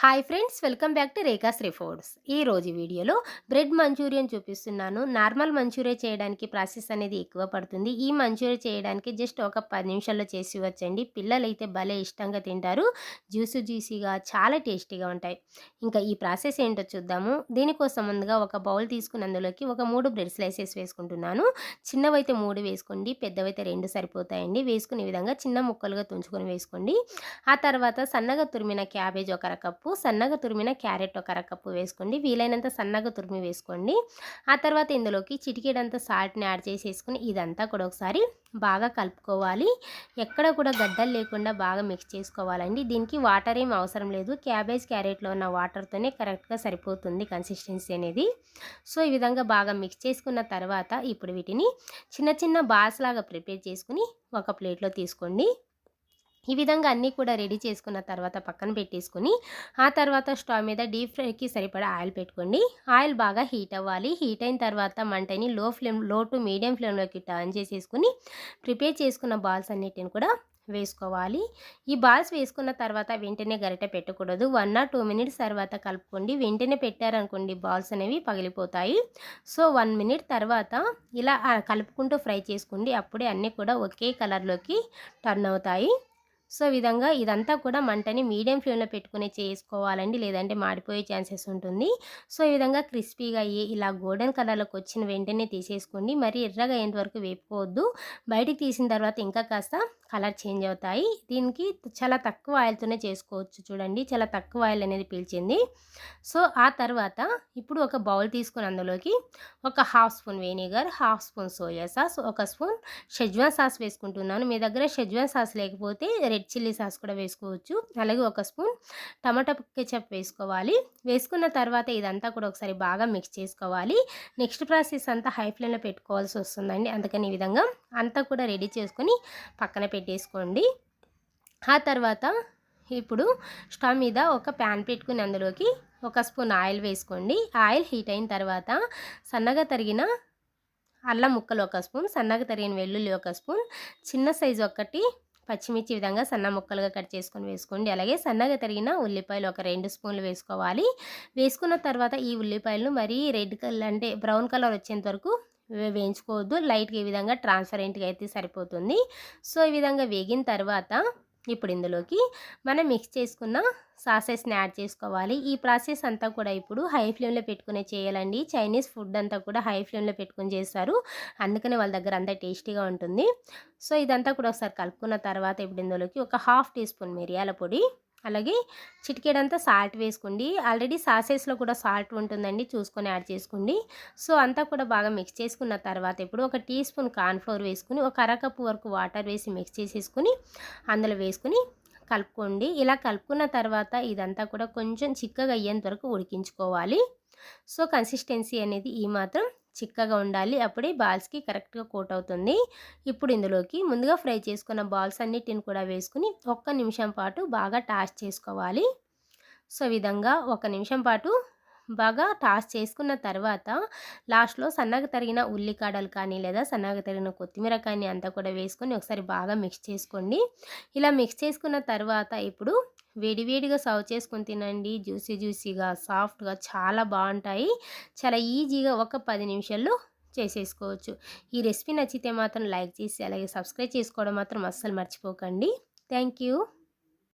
Hi friends, welcome back to Rekhasri foods. ఈరోజు వీడియోలో bread Manchurian చూపిస్తున్నాను. నార్మల్ మంచూరియా చేయడానికి ప్రాసెస్ అనేది ఎక్కువ పడుతుంది. ఈ మంచూరియా చేయడానికి జస్ట్ ఒక 10 నిమిషాల్లో చేసి వచ్చండి. పిల్లలైతే భలే ఇష్టంగా తింటారు. జ్యూసీగా చాలా టేస్టీగా ఉంటాయి. ఇంకా ఈ ప్రాసెస్ ఏంటో చూద్దాము. దీనికోసం ముందుగా ఒక బౌల్ తీసుకుని అందులోకి ఒక 3 బ్రెడ్ స్లైసెస్ వేసుకుంటున్నాను. చిన్నవైతే 3 వేసుకోండి, పెద్దవైతే 2 సరిపోతాయండి. వేసుకునే విధంగా చిన్న ముక్కలుగా తుంచుకొని వేసుకోండి. ఆ తర్వాత సన్నగా తురిమిన క్యాబేజ్ ఒక అరకప్పు, సన్నగా తురిమిన క్యారెట్ ఒక అరకప్పు వేసుకోండి. వీలైనంత సన్నగా తురిమి వేసుకోండి. ఆ తర్వాత ఇందులోకి చిటికెడంత సాల్ట్ని యాడ్ చేసేసుకుని ఇదంతా కూడా ఒకసారి బాగా కలుపుకోవాలి. ఎక్కడ కూడా గడ్డలు లేకుండా బాగా మిక్స్ చేసుకోవాలండి. దీనికి వాటర్ ఏం అవసరం లేదు. క్యారెట్లో ఉన్న వాటర్తోనే కరెక్ట్గా సరిపోతుంది కన్సిస్టెన్సీ అనేది. సో ఈ విధంగా బాగా మిక్స్ చేసుకున్న తర్వాత ఇప్పుడు వీటిని చిన్న చిన్న బాల్స్ లాగా ప్రిపేర్ చేసుకుని ఒక ప్లేట్లో తీసుకోండి. ఈ విధంగా అన్నీ కూడా రెడీ చేసుకున్న తర్వాత పక్కన పెట్టేసుకుని ఆ తర్వాత స్టవ్ మీద డీప్ ఫ్రైకి సరిపడా ఆయిల్ పెట్టుకోండి. ఆయిల్ బాగా హీట్ అవ్వాలి. హీట్ అయిన తర్వాత మంటని లో టు మీడియం ఫ్లేమ్లోకి టర్న్ చేసేసుకుని ప్రిపేర్ చేసుకున్న బాల్స్ అన్నిటిని కూడా వేసుకోవాలి. ఈ బాల్స్ వేసుకున్న తర్వాత వెంటనే గరిటె పెట్టకూడదు. 1 or 2 మినిట్స్ తర్వాత కలుపుకోండి. వెంటనే పెట్టారనుకోండి బాల్స్ అనేవి పగిలిపోతాయి. సో 1 మినిట్ తర్వాత ఇలా కలుపుకుంటూ ఫ్రై చేసుకోండి. అప్పుడే అన్నీ కూడా ఒకే కలర్లోకి టర్న్ అవుతాయి. సో ఈ విధంగా ఇదంతా కూడా మంటని మీడియం ఫ్లేమ్లో పెట్టుకుని చేసుకోవాలండి, లేదంటే మాడిపోయే ఛాన్సెస్ ఉంటుంది. సో ఈ విధంగా క్రిస్పీగా అయ్యి ఇలా గోల్డెన్ కలర్లోకి వచ్చిన వెంటనే తీసేసుకోండి. మరి ఎర్రగా అయ్యేంత వరకు వేపుకోవద్దు. బయటికి తీసిన తర్వాత ఇంకా కాస్త కలర్ చేంజ్ అవుతాయి. దీనికి చాలా తక్కువ ఆయిల్తోనే చేసుకోవచ్చు. చూడండి, చాలా తక్కువ ఆయిల్ అనేది పీల్చింది. సో ఆ తర్వాత ఇప్పుడు ఒక బౌల్ తీసుకుని అందులోకి ఒక half spoon vinegar, half spoon soya sauce, ఒక స్పూన్ షెజ్వాన్ సాస్ వేసుకుంటున్నాను. మీ దగ్గర షెజ్వాన్ సాస్ లేకపోతే రెడ్ చిల్లీ సాస్ కూడా వేసుకోవచ్చు. అలాగే ఒక స్పూన్ టమాటా కెచప్ వేసుకోవాలి. వేసుకున్న తర్వాత ఇదంతా కూడా ఒకసారి బాగా మిక్స్ చేసుకోవాలి. నెక్స్ట్ ప్రాసెస్ అంతా హై ఫ్లేమ్లో పెట్టుకోవాల్సి వస్తుందండి. అందుకని ఈ విధంగా అంతా కూడా రెడీ చేసుకొని పక్కన పెట్టేసుకోండి. ఆ తర్వాత ఇప్పుడు స్టవ్ మీద ఒక ప్యాన్ పెట్టుకుని అందులోకి ఒక స్పూన్ ఆయిల్ వేసుకోండి. ఆయిల్ హీట్ అయిన తర్వాత సన్నగా తరిగిన అల్లం ముక్కలు ఒక స్పూన్, సన్నగా తరిగిన వెల్లుల్లి ఒక స్పూన్, చిన్న సైజు ఒకటి పచ్చిమిర్చి విధంగా సన్న ముక్కలుగా కట్ చేసుకొని వేసుకోండి. అలాగే సన్నగా తరిగిన ఉల్లిపాయలు ఒక 2 స్పూన్లు వేసుకోవాలి. వేసుకున్న తర్వాత ఈ ఉల్లిపాయలను మరీ రెడ్ కలర్ అంటే బ్రౌన్ కలర్ వచ్చేంత వరకు వేయించుకోవద్దు. లైట్గా ఈ విధంగా ట్రాన్స్పరెంట్గా అయితే సరిపోతుంది. సో ఈ విధంగా వేగిన తర్వాత ఇప్పుడు ఇందులోకి మనం మిక్స్ చేసుకున్న సాసెస్ని యాడ్ చేసుకోవాలి. ఈ ప్రాసెస్ అంతా కూడా ఇప్పుడు హై ఫ్లేమ్లో పెట్టుకునే చేయాలండి. చైనీస్ ఫుడ్ అంతా కూడా హై ఫ్లేమ్లో పెట్టుకుని చేస్తారు. అందుకనే వాళ్ళ దగ్గర అంతా టేస్టీగా ఉంటుంది. సో ఇదంతా కూడా ఒకసారి కలుపుకున్న తర్వాత ఇప్పుడు ఇందులోకి ఒక హాఫ్ టీ స్పూన్ మిరియాల పొడి, అలాగే చిటికెడంతా సాల్ట్ వేసుకోండి. ఆల్రెడీ సాసెస్లో కూడా సాల్ట్ ఉంటుందండి, చూసుకొని యాడ్ చేసుకోండి. సో అంతా కూడా బాగా మిక్స్ చేసుకున్న తర్వాత ఇప్పుడు ఒక టీ స్పూన్ కార్న్ఫ్లోర్ వేసుకుని ఒక అరకప్పు వరకు వాటర్ వేసి మిక్స్ చేసేసుకుని అందులో వేసుకుని కలుపుకోండి. ఇలా కలుపుకున్న తర్వాత ఇదంతా కూడా కొంచెం చిక్కగా అయ్యేంత వరకు ఉడికించుకోవాలి. సో కన్సిస్టెన్సీ అనేది ఈ మాత్రం చిక్కగా ఉండాలి. అప్పుడే బాల్స్కి కరెక్ట్గా కోట్ అవుతుంది. ఇప్పుడు ఇందులోకి ముందుగా ఫ్రై చేసుకున్న బాల్స్ అన్నిటిని కూడా వేసుకుని 1 నిమిషం పాటు బాగా టాస్ చేసుకోవాలి. సో ఈ విధంగా 1 నిమిషం పాటు బాగా టాస్ చేసుకున్న తర్వాత లాస్ట్లో సన్నగా తరిగిన ఉల్లికాడలు కానీ లేదా సన్నగా తరిగిన కొత్తిమీర కానీ అంతా కూడా వేసుకొని ఒకసారి బాగా మిక్స్ చేసుకోండి. ఇలా మిక్స్ చేసుకున్న తర్వాత ఇప్పుడు వేడివేడిగా సర్వ్ చేసుకొని తినండి. జ్యూసీగా సాఫ్ట్గా చాలా బాగుంటాయి. చాలా ఈజీగా ఒక 10 నిమిషాల్లో చేసేసుకోవచ్చు. ఈ రెసిపీ నచ్చితే మాత్రం లైక్ చేసి అలాగే సబ్స్క్రైబ్ చేసుకోవడం మాత్రం అస్సలు మర్చిపోకండి. Thank you.